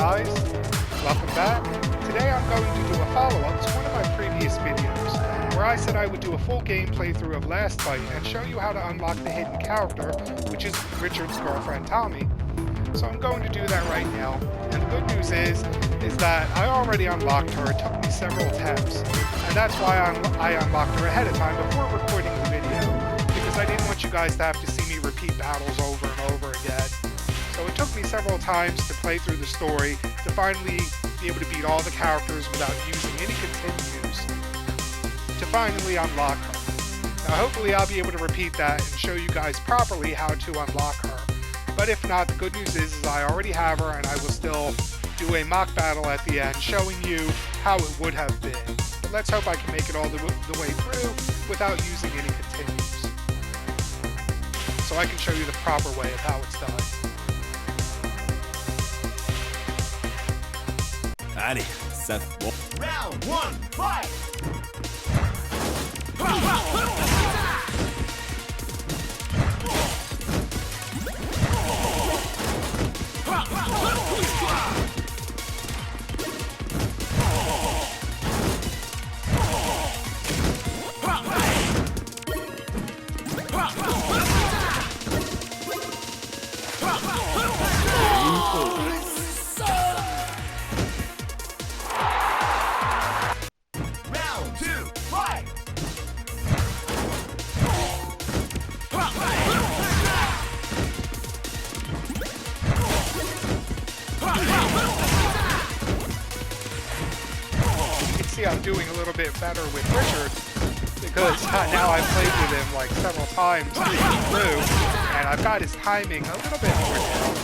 guys, welcome back. Today I'm going to do a follow-up to one of my previous videos, where I said I would do a full game playthrough of Last Fight and show you how to unlock the hidden character, which is Richard's girlfriend Tommy. So I'm going to do that right now, and the good news is that I already unlocked her. It took me several attempts, and that's why I unlocked her ahead of time before recording the video, because I didn't want you guys to have to see me repeat battles over and over again. So it took me several times to play through the story to finally be able to beat all the characters without using any continues to finally unlock her. Now hopefully I'll be able to repeat that and show you guys properly how to unlock her. But if not, the good news is I already have her, and I will still do a mock battle at the end showing you how it would have been. But let's hope I can make it all the way through without using any continues, so I can show you the proper way of how it's done. Allez, ça bon. Round one, fight! I'm doing a little bit better with Richard because now I've played with him like several times through, and I've got his timing a little bit more down.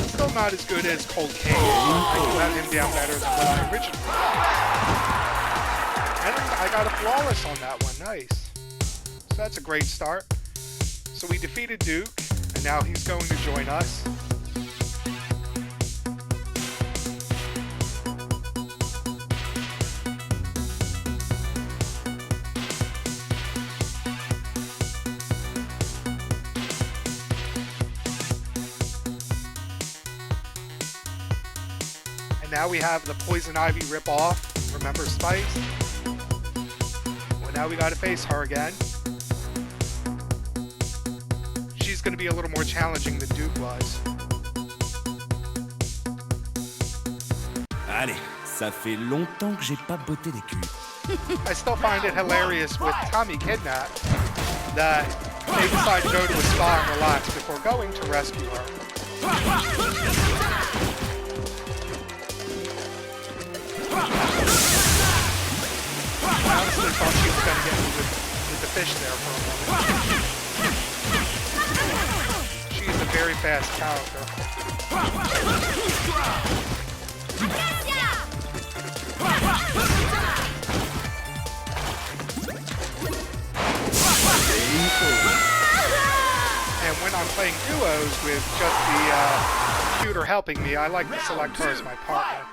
Still not as good as Cold King. I can let him down better than what I originally did. And I got a flawless on that one. Nice. So that's a great start. So we defeated Duke, and now he's going to join us. Now we have the Poison Ivy ripoff. Remember Spice? Well, now we gotta face her again. She's gonna be a little more challenging than Duke was. Allez, ça fait longtemps que j'ai pas botté les culs. I still find it hilarious with Tommy kidnapped that they decide to go to a spa and relax before going to rescue her. I honestly thought she was going to get me with the fish there for a moment. She is a very fast character. And when I'm playing duos with just the computer helping me, I like to select her as my partner.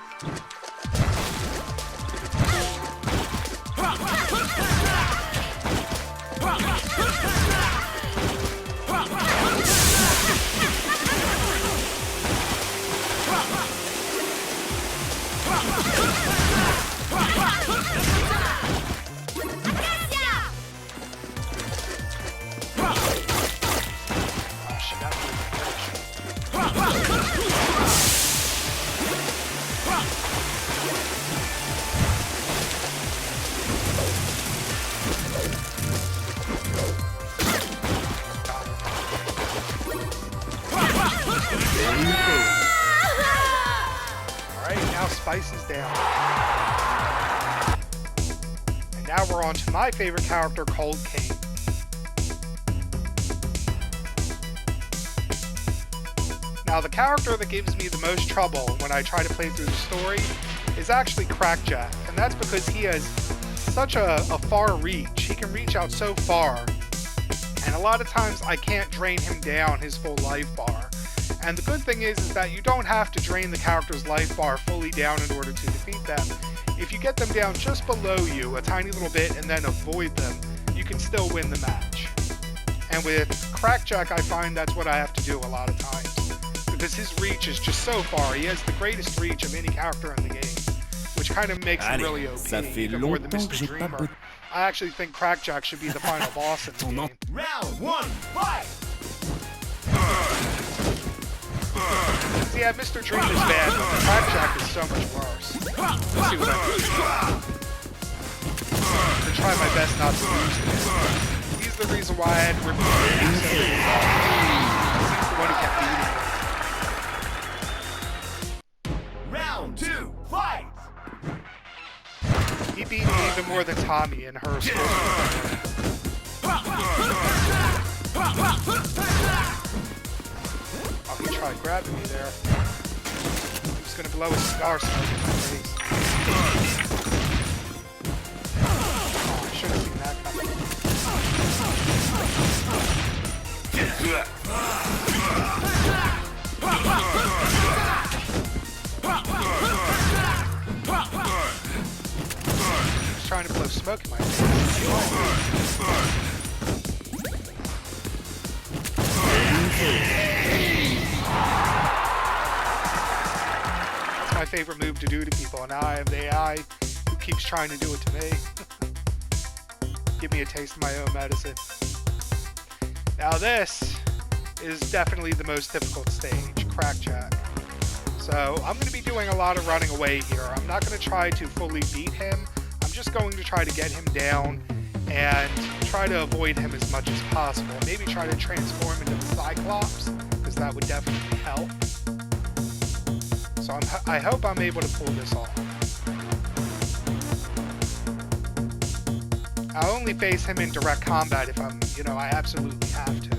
Spice is down. And now we're on to my favorite character, Cold King. Now the character that gives me the most trouble when I try to play through the story is actually Crackjack, and that's because he has such a far reach. He can reach out so far, and a lot of times I can't drain him down his full life bar. And the good thing is that you don't have to drain the character's life bar fully down in order to defeat them. If you get them down just below you a tiny little bit and then avoid them, you can still win the match. And with Crackjack, I find that's what I have to do a lot of times. because his reach is just so far. He has the greatest reach of any character in the game, which kind of makes him really OP, even more than Mr. Dreamer. I actually think Crackjack should be the final boss in the game. Round 1, fight! Yeah, Mr. Dream is bad, but Crackjack is so much worse. Let's see what I can do. I'm gonna try my best not to lose to him. He's the reason why I had to repeat him so many times. He's the one who kept beating me. Round 2, fight! He beat me even more than Tommy in her school. Oh, he tried grabbing me there. He was gonna blow his star smoke in my face. Oh, I should have seen that coming. He's trying to blow smoke in my face. That's my favorite move to do to people. Now I have the AI who keeps trying to do it to me. Give me a taste of my own medicine. Now this is definitely the most difficult stage, Crackjack. So I'm going to be doing a lot of running away here. I'm not going to try to fully beat him. I'm just going to try to get him down and try to avoid him as much as possible. Maybe try to transform into the Cyclops, because that would definitely help. So I hope I'm able to pull this off. I'll only face him in direct combat if I absolutely have to.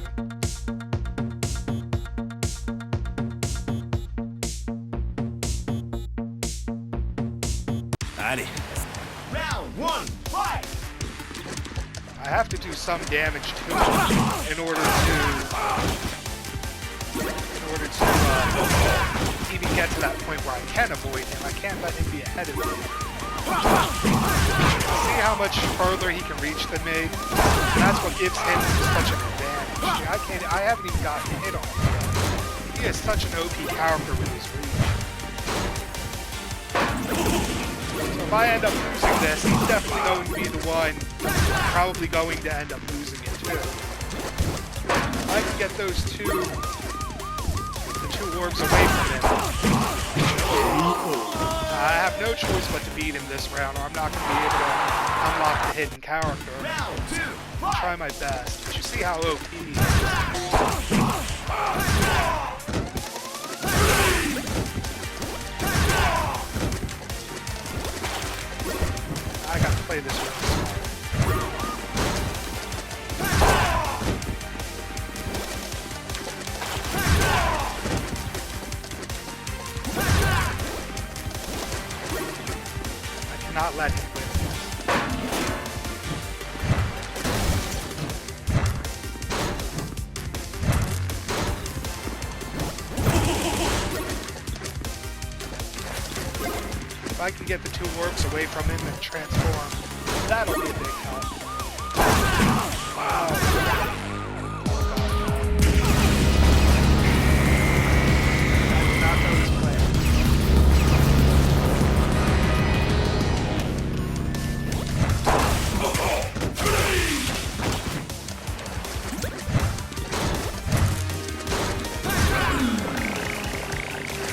Allez. Round 1, fight! I have to do some damage to him in order to even get to that point where I can avoid him. I can't let him be ahead of me. See how much further he can reach than me? That's what gives him such an advantage. I haven't even gotten a hit on him yet. He is such an OP character with his reach. So if I end up losing this, he's definitely going to be the one probably going to end up losing it too. If I can get the two orbs away from him, I have no choice but to beat him this round, or I'm not going to be able to unlock the hidden character. Round 2, I'll try my best, but you see how OP he is. I got to play this really smart. Not let him win. If I can get the two orbs away from him and transform, that'll be a big help. Wow. I did not know his plan.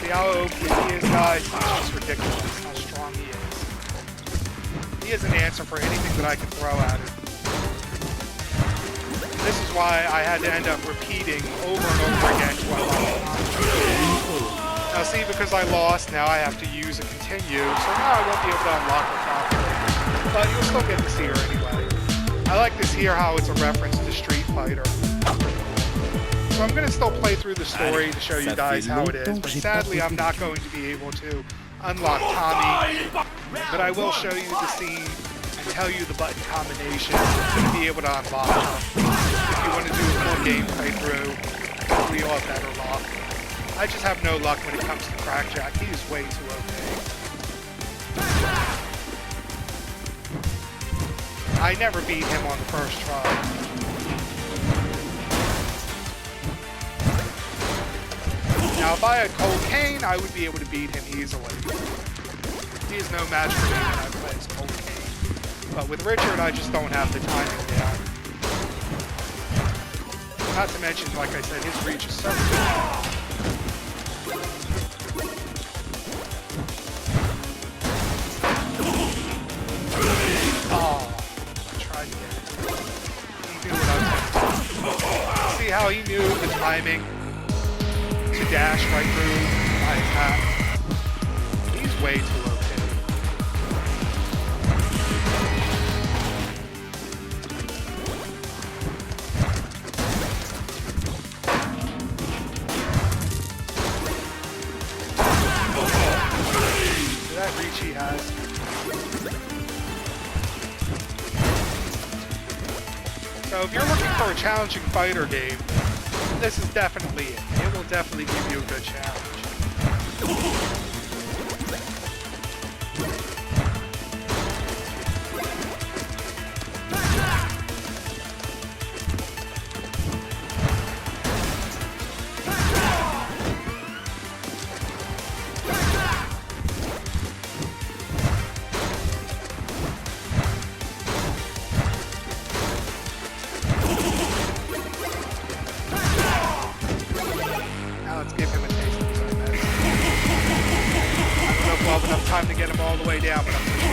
How OP he is, guys. It's just ridiculous how strong he is. He is an answer for anything that I can throw at him. This is why I had to end up repeating over and over again to unlock. Now see, because I lost, now I have to use a continue, so now I won't be able to unlock it properly. But you'll still get to see her anyway. I like this here, how it's a reference to Street Fighter. So I'm going to still play through the story to show you guys how it is, but sadly I'm not going to be able to unlock Tommy, but I will show you the scene and tell you the button combination to be able to unlock him. If you want to do a full game playthrough, hopefully you'll have better luck. I just have no luck when it comes to Crackjack. He is way too OP. I never beat him on the first try. Now, if I had Cocaine, I would be able to beat him easily. He is no match for me when I play as Cocaine. But with Richard, I just don't have the timing down. Not to mention, like I said, his reach is so good. Oh, I tried to get it. He knew what I was doing. See how he knew the timing to dash right through my attack? He's way too okay. That reach he has. So if you're looking for a challenging fighter game, this is definitely it. It will definitely give you a good challenge. Time to get him all the way down, but I'm gonna try.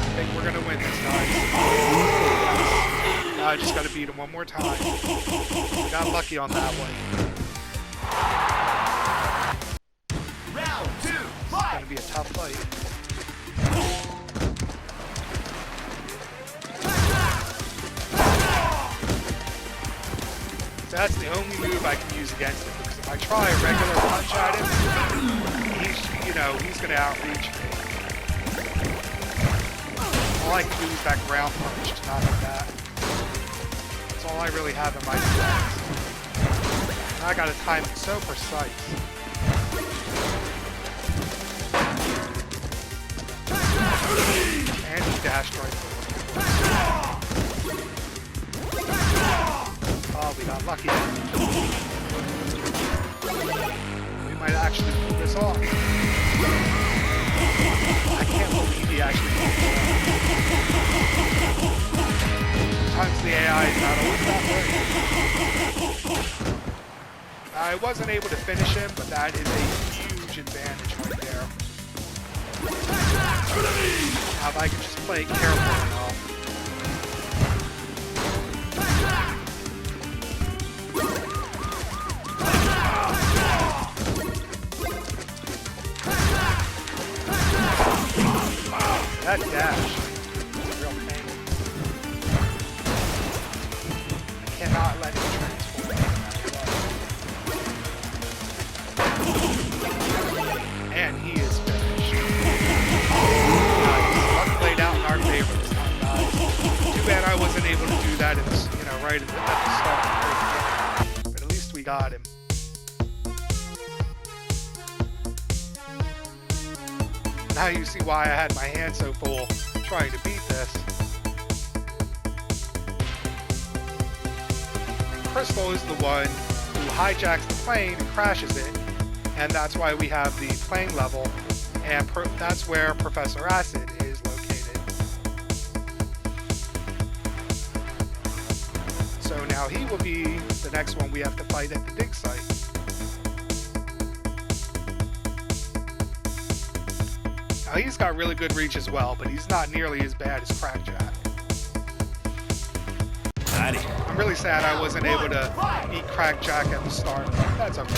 I think we're gonna win this, guys. Now I just gotta beat him one more time. Got lucky on that one. Round 2, It's fight! gonna be a tough fight. So that's the only move I can use against him. Because if I try a regular punch at him, he's gonna outreach me. All I can do is that ground punch to knock him back. That's all I really have in my defense. And I gotta time it so precise. And he dashed right through. Oh, we got lucky. We might actually pull this off. I can't believe he actually pulled it off. Sometimes the AI is not always that great. I wasn't able to finish him, but that is a huge advantage right there. Now if I can just play it carefully enough. That dash is a real pain. I cannot let him transform and he is finished. Nice. Luck played out in our favor this time, guys. Too bad I wasn't able to do that right at the start. But at least we got him. Now you see why I had my hands so full trying to beat this. And Crystal is the one who hijacks the plane and crashes it, and that's why we have the plane level, and that's where Professor Acid is located. So now he will be the next one we have to fight at the dig site. Now he's got really good reach as well, but he's not nearly as bad as Crackjack. I'm really sad I wasn't able to beat Crackjack at the start, but that's okay.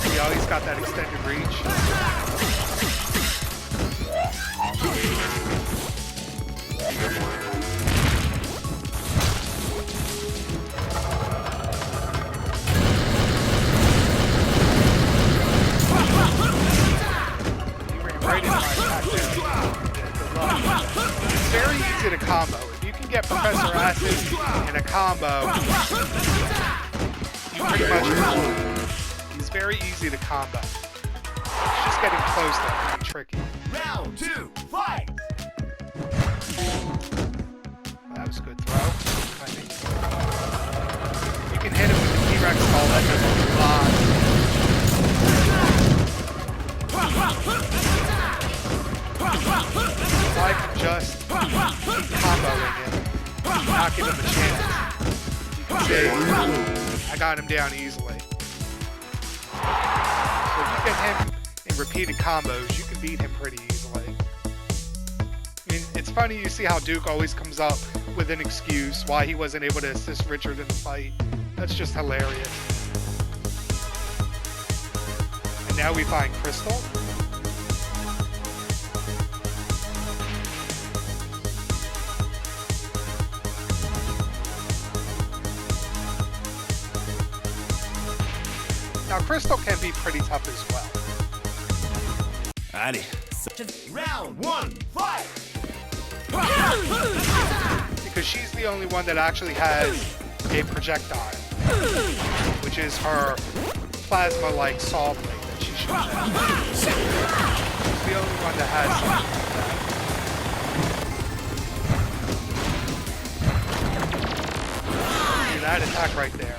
See how he's got that extended reach? It's very easy to combo. If you can get Professor Acid in a combo, you pretty much win. He's very easy to combo. It's just getting close that can be tricky. Round 2, fight! That was a good throw, I think. You can hit him with the T-Rex ball, that does a lot. If I can just keep comboing him, not give him a chance. You can see, I got him down easily. So if you get him in repeated combos, you can beat him pretty easily. I mean, it's funny you see how Duke always comes up with an excuse why he wasn't able to assist Richard in the fight. That's just hilarious. And now we find Crystal. Now Crystal can be pretty tough as well. Allez. Round 1, fight! Because she's the only one that actually has a projectile, which is her plasma-like saw blade that she shoots at. She's the only one that has something like that. See that attack right there.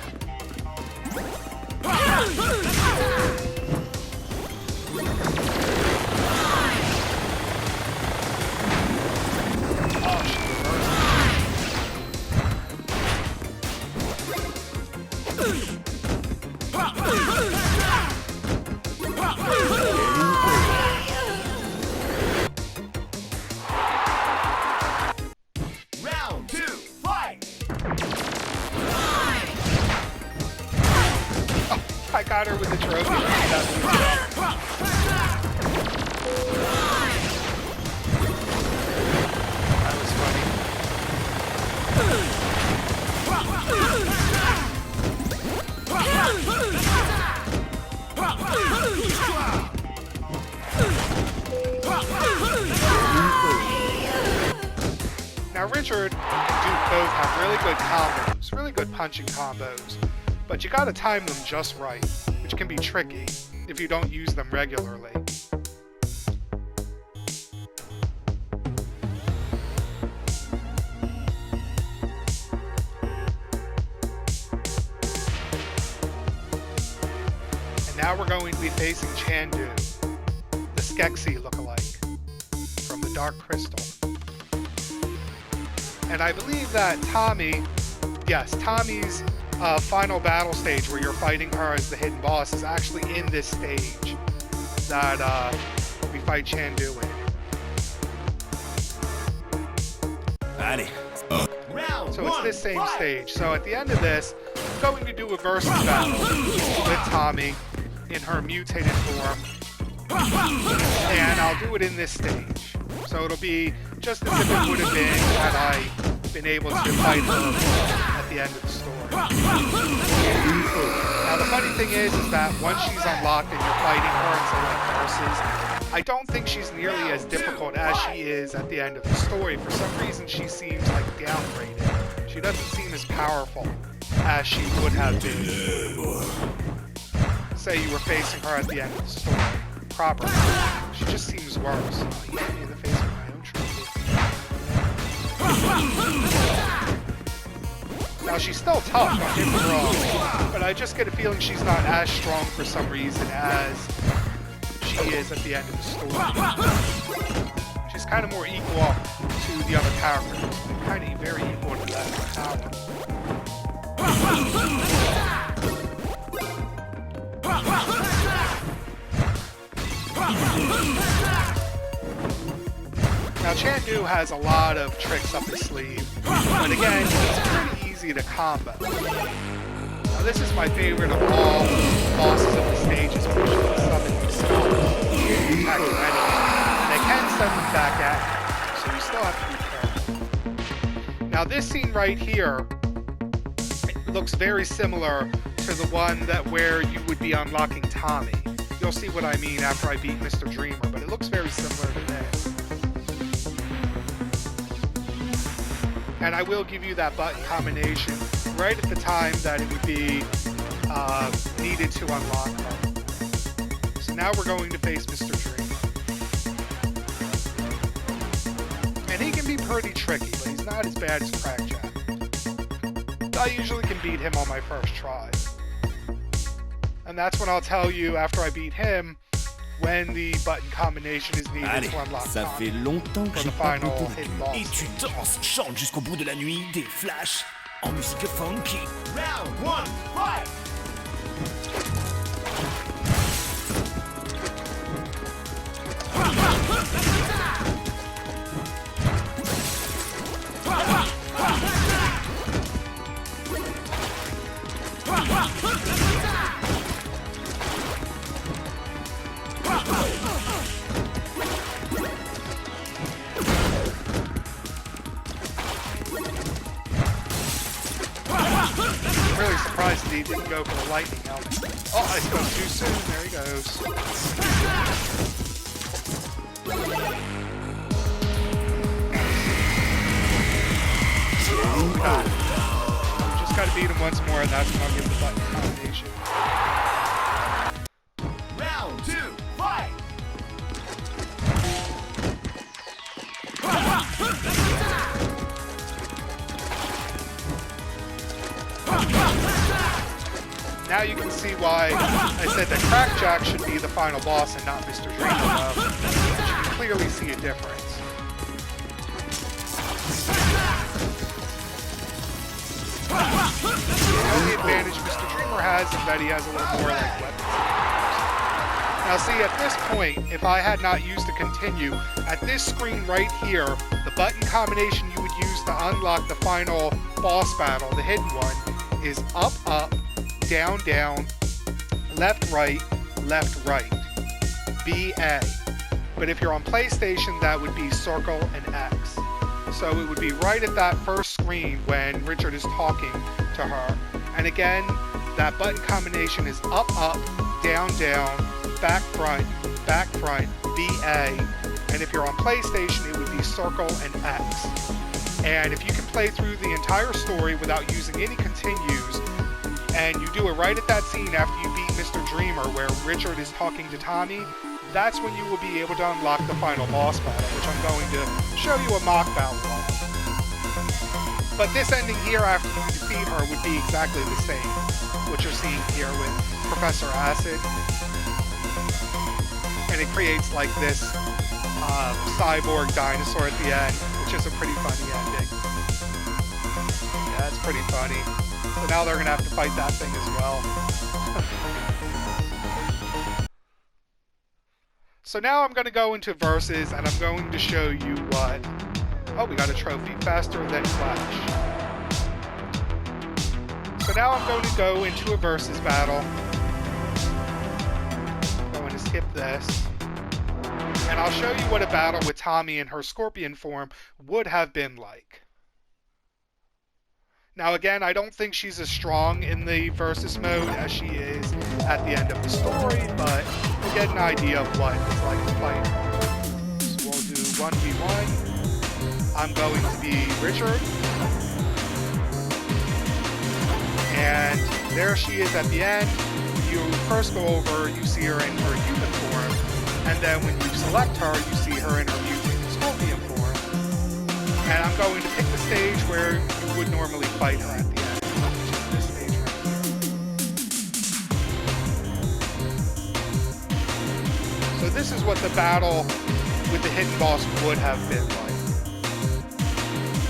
Round 2, fight! I got her with the trophy. That was funny. Now Richard and Duke both have really good combos, really good punching combos, but you gotta time them just right, which can be tricky if you don't use them regularly. And now we're going to be facing Chandu, the Skeksis lookalike from the Dark Crystal. And I believe that Tommy's final battle stage where you're fighting her as the hidden boss is actually in this stage that we fight Chandu in. Allez. So it's this same stage. So at the end of this, I'm going to do a versus battle with Tommy in her mutated form. And I'll do it in this stage. So it'll be just as if it would have been had I been able to fight her at the end of the story. Now the funny thing is that once she's unlocked and you're fighting her in say like versus, I don't think she's nearly as difficult as she is at the end of the story. For some reason she seems like downgraded. She doesn't seem as powerful as she would have been. Say you were facing her at the end of the story properly. She just seems worse. You hit me in the face with my own trophy. Now she's still tough, don't get me wrong, but I just get a feeling she's not as strong for some reason as she is at the end of the story. She's kind of more equal to the other characters, kind of very equal to that power. Now Chandu has a lot of tricks up his sleeve, but again, it's pretty easy to combo. Now this is my favorite of all bosses of the stages, which is the summon themselves. Attack you anyway. They can send them back at you, so you still have to be careful. Now this scene right here looks very similar to the one where you would be unlocking Tommy. You'll see what I mean after I beat Mr. Dreamer, but it looks very similar to this. And I will give you that button combination right at the time that it would be needed to unlock them. now we're going to face Mr. Dreamer. And he can be pretty tricky, but he's not as bad as Crackjack. I usually can beat him on my first try. And that's when I'll tell you, after I beat him, when the button combination is needed Allez, to unlock ça fait longtemps que for j'ai the pas final botté des hidden culs. boss. Et tu danses, chantes jusqu'au bout de la nuit, des flashs en musique funky. Round 1, fight! I'm really surprised that he didn't go for the lightning helmet. Oh, I spoke too soon. There he goes. We got it. We just got to beat him once more, and that's when I'll give the button combination. Round 2, fight! Now you can see why I said that Crackjack should be the final boss and not Mr. Dreamer. You can clearly see a difference. The only advantage Mr. Dreamer has is that he has a little more like weapons. Now see, at this point, if I had not used the continue, at this screen right here, the button combination you would use to unlock the final boss battle, the hidden one, is up, up, down, down, left, right, BA. But if you're on PlayStation, that would be circle and X. So it would be right at that first screen when Richard is talking to her. And again, that button combination is up, up, down, down, back, front, BA. And if you're on PlayStation, it would be circle and X. And if you can play through the entire story without using any continues, and you do it right at that scene after you beat Mr. Dreamer where Richard is talking to Tommy, that's when you will be able to unlock the final boss battle, which I'm going to show you a mock battle of. But this ending here after you defeat her would be exactly the same, what you're seeing here with Professor Acid. And it creates like this cyborg dinosaur at the end, which is a pretty funny ending. Yeah, it's pretty funny. So now they're going to have to fight that thing as well. So now I'm going to go into verses and I'm going to show you what... Oh, we got a trophy. Faster than Flash. So now I'm going to go into a versus battle. I'm going to skip this. And I'll show you what a battle with Tommy in her scorpion form would have been like. Now again, I don't think she's as strong in the versus mode as she is at the end of the story, but we'll get an idea of what it's like to fight her. So we'll do 1v1. I'm going to be Richard. And there she is at the end. When you first go over, you see her in her human form. And then when you select her, you see her in her mutant scorpion form. And I'm going to pick the stage where you would normally fight her at the end, which is this stage right here. So this is what the battle with the hidden boss would have been like.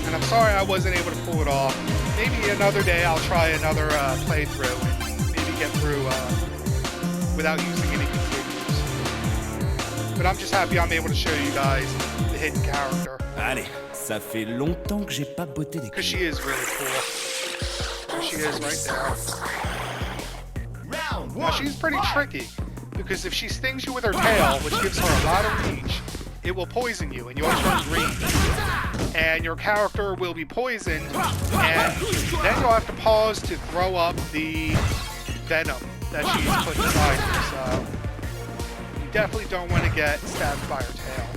And I'm sorry I wasn't able to pull it off. Maybe another day I'll try another playthrough and maybe get through without using any continues. But I'm just happy I'm able to show you guys the hidden character. Allez, ça fait longtemps que j'ai pas botté des Because culs. she is really cool. There she is right there. Round 1, Now she's pretty fight! tricky, because if she stings you with her tail, which gives her a lot of reach, it will poison you and you'll turn green. And your character will be poisoned, and then you'll have to pause to throw up the venom that she's put inside you. So you definitely don't want to get stabbed by her tail.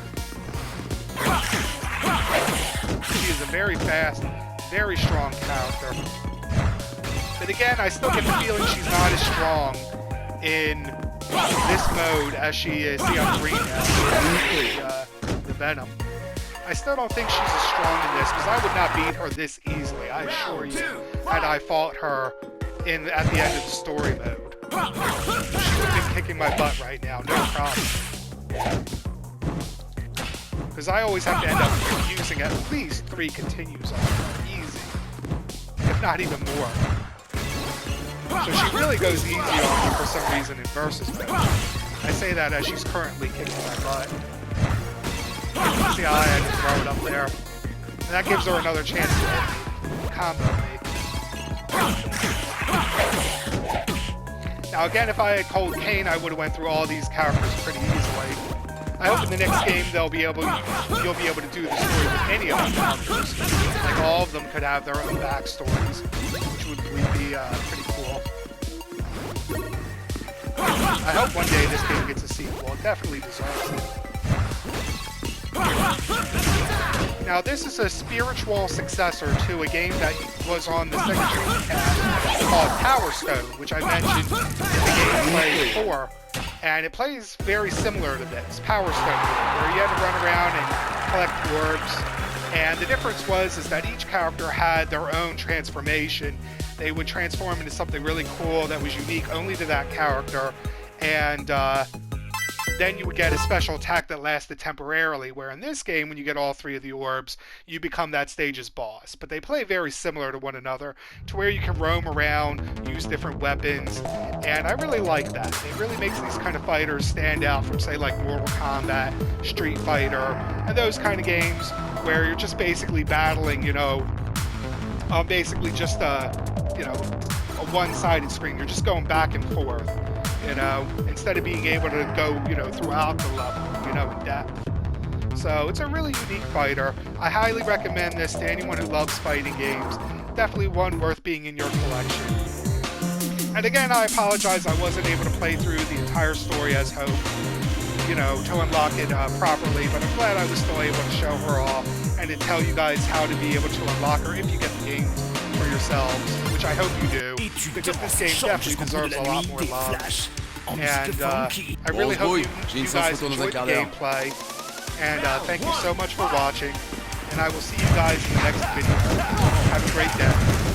She is a very fast, very strong character. But again, I still get the feeling she's not as strong in this mode, as she is, see on green now, the Venom. I still don't think she's as strong in this, because I would not beat her this easily, I assure you, had I fought her at the end of the story mode. She would be kicking my butt right now, no problem. Because I always have to end up using at least 3 continues on her, easy. If not even more. So she really goes easy on me for some reason in versus mode. I say that as she's currently kicking my butt. See how I had to throw it up there. And that gives her another chance to hit me, combo me. Now again, if I had Cold Cane, I would have went through all these characters pretty easily. I hope in the next game you'll be able to do the story with any of the characters. Like all of them could have their own backstories, which would be pretty cool. I hope one day this game gets a sequel. It definitely deserves it. Now this is a spiritual successor to a game that was on the Sega Dreamcast called Power Stone, which I mentioned in the gameplay before. And it plays very similar to this, Power Stone, where you had to run around and collect orbs. And the difference is that each character had their own transformation. They would transform into something really cool that was unique only to that character. And then you would get a special attack that lasted temporarily, where in this game, when you get all 3 of the orbs, you become that stage's boss. But they play very similar to one another, to where you can roam around, use different weapons, and I really like that. It really makes these kind of fighters stand out from, say, like Mortal Kombat, Street Fighter, and those kind of games where you're just basically battling, basically just a one-sided screen. You're just going back and forth. Instead of being able to go, throughout the level, in depth. So it's a really unique fighter. I highly recommend this to anyone who loves fighting games. Definitely one worth being in your collection. And again, I apologize I wasn't able to play through the entire story as hoped, to unlock it properly, but I'm glad I was still able to show her off and to tell you guys how to be able to unlock her if you get the game for yourselves, which I hope you do, because this game definitely deserves a lot more love. And I really hope you guys enjoyed the gameplay, and thank you so much for watching, and I will see you guys in the next video. Have a great day.